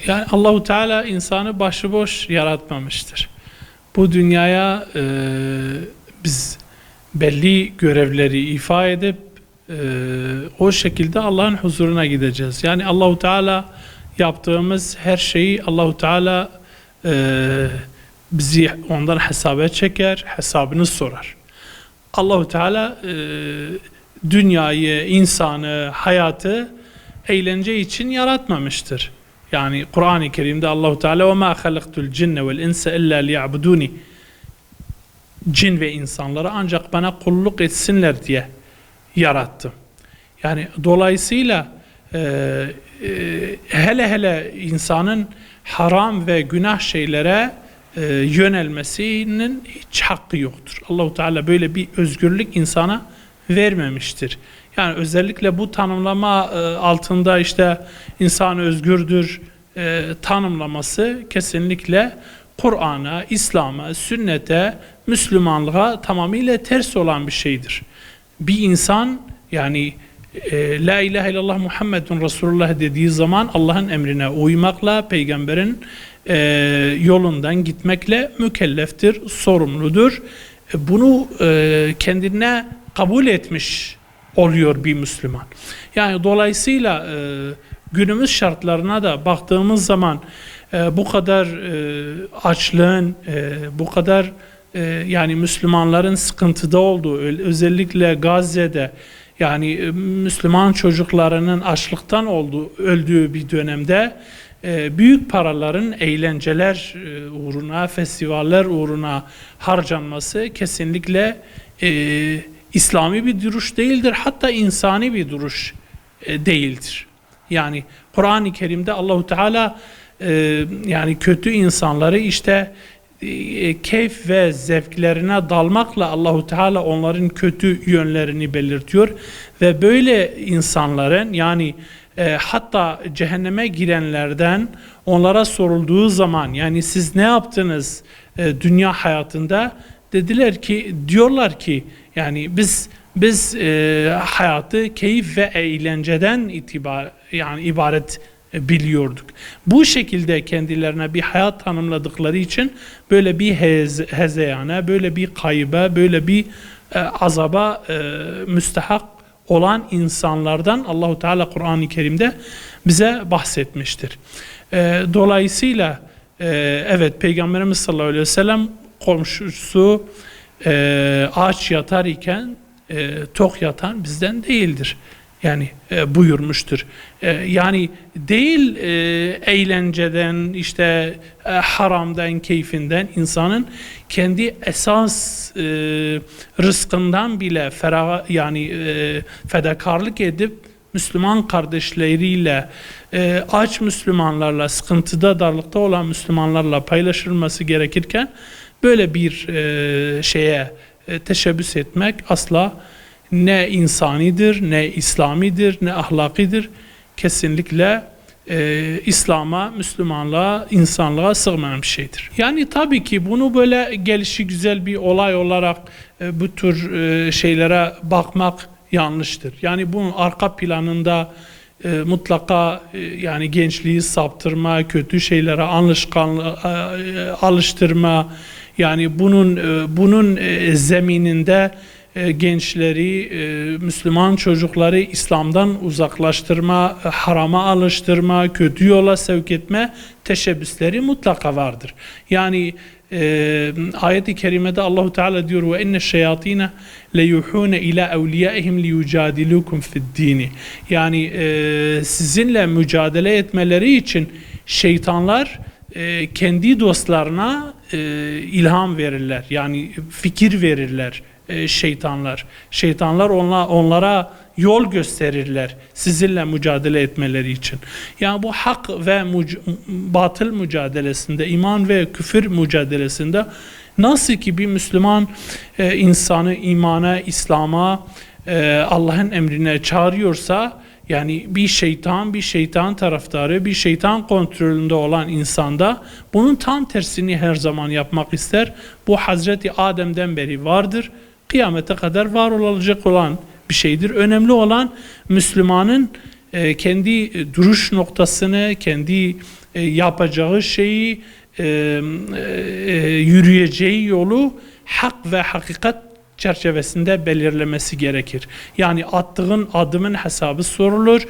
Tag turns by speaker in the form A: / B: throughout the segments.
A: Yani Allahu Teala insanı başıboş yaratmamıştır. Bu dünyaya biz belli görevleri ifa edip o şekilde Allah'ın huzuruna gideceğiz. Yani Allahu Teala yaptığımız her şeyi Allahu Teala bizi ondan hesaba çeker, hesabını sorar. Allahu Teala dünyayı, insanı, hayatı eğlence için yaratmamıştır. Yani Kur'an-ı Kerim'de Allahu Teala ve ma halaktul cinne vel insa illa liya'buduni, cin ve insanları ancak bana kulluk etsinler diye yarattım. Yani dolayısıyla hele hele insanın haram ve günah şeylere yönelmesinin hiç hakkı yoktur. Allahu Teala böyle bir özgürlük insana vermemiştir. Yani özellikle bu tanımlama altında işte insan özgürdür tanımlaması kesinlikle Kur'an'a, İslam'a, sünnete, Müslümanlığa tamamıyla ters olan bir şeydir. Bir insan yani La ilahe illallah Muhammedun Resulullah dediği zaman Allah'ın emrine uymakla, peygamberin yolundan gitmekle mükelleftir, sorumludur. Bunu kendine kabul etmiş oluyor bir Müslüman. Yani dolayısıyla günümüz şartlarına da baktığımız zaman bu kadar açlığın, bu kadar yani Müslümanların sıkıntıda olduğu, özellikle Gazze'de yani Müslüman çocuklarının açlıktan öldüğü bir dönemde büyük paraların eğlenceler uğruna, festivaller uğruna harcanması kesinlikle İslami bir duruş değildir. Hatta insani bir duruş değildir. Yani Kur'an-ı Kerim'de Allahu Teala yani kötü insanları işte keyif ve zevklerine dalmakla Allahu Teala onların kötü yönlerini belirtiyor ve böyle insanların yani hatta cehenneme girenlerden onlara sorulduğu zaman yani siz ne yaptınız dünya hayatında, diyorlar ki yani biz hayatı keyif ve eğlenceden ibaret biliyorduk. Bu şekilde kendilerine bir hayat tanımladıkları için böyle bir hezeyana, böyle bir kayba, böyle bir azaba müstehak olan insanlardan Allahu Teala Kur'an-ı Kerim'de bize bahsetmiştir. Dolayısıyla evet Peygamberimiz sallallahu aleyhi ve sellem komşusu aç yatar iken tok yatan bizden değildir. Yani buyurmuştur. Yani değil eğlenceden, işte haramdan, keyfinden insanın kendi esas rızkından bile fedakarlık edip Müslüman kardeşleriyle, aç Müslümanlarla, sıkıntıda, darlıkta olan Müslümanlarla paylaşılması gerekirken böyle bir şeye teşebbüs etmek asla ne insanidir, ne İslamidir, ne ahlakidir. Kesinlikle İslam'a, Müslümanlığa, insanlığa sığmayan bir şeydir. Yani tabii ki bunu böyle gelişi güzel bir olay olarak bu tür şeylere bakmak yanlıştır. Yani bunun arka planında mutlaka yani gençliği saptırma, kötü şeylere alıştırma, yani bunun zemininde gençleri, Müslüman çocukları İslam'dan uzaklaştırma, harama alıştırma, kötü yola sevk etme teşebbüsleri mutlaka vardır. Yani ayet-i kerimede Allahu Teala diyor ve inne şeyatine leyuhune ila evliyaihim liyucadilukum fi'd-din. Yani sizinle mücadele etmeleri için şeytanlar kendi dostlarına ilham verirler. Yani fikir verirler şeytanlar. Şeytanlar onlara yol gösterirler sizinle mücadele etmeleri için. Yani bu hak ve batıl mücadelesinde, iman ve küfür mücadelesinde nasıl ki bir Müslüman insanı imana, İslam'a, Allah'ın emrine çağırıyorsa, yani bir şeytan taraftarı, bir şeytan kontrolünde olan insanda bunun tam tersini her zaman yapmak ister. Bu Hazreti Adem'den beri vardır. Kıyamete kadar var olacak olan bir şeydir. Önemli olan Müslümanın kendi duruş noktasını, kendi yapacağı şeyi, yürüyeceği yolu hak ve hakikat çerçevesinde belirlemesi gerekir. Yani attığın adımın hesabı sorulur,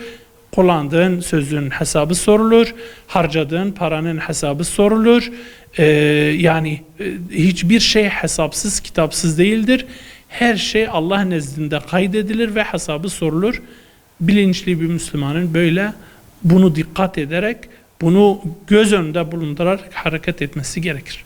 A: kullandığın sözün hesabı sorulur, harcadığın paranın hesabı sorulur. Yani hiçbir şey hesapsız, kitapsız değildir. Her şey Allah nezdinde kaydedilir ve hesabı sorulur. Bilinçli bir Müslümanın böyle bunu dikkat ederek, bunu göz önünde bulundurarak hareket etmesi gerekir.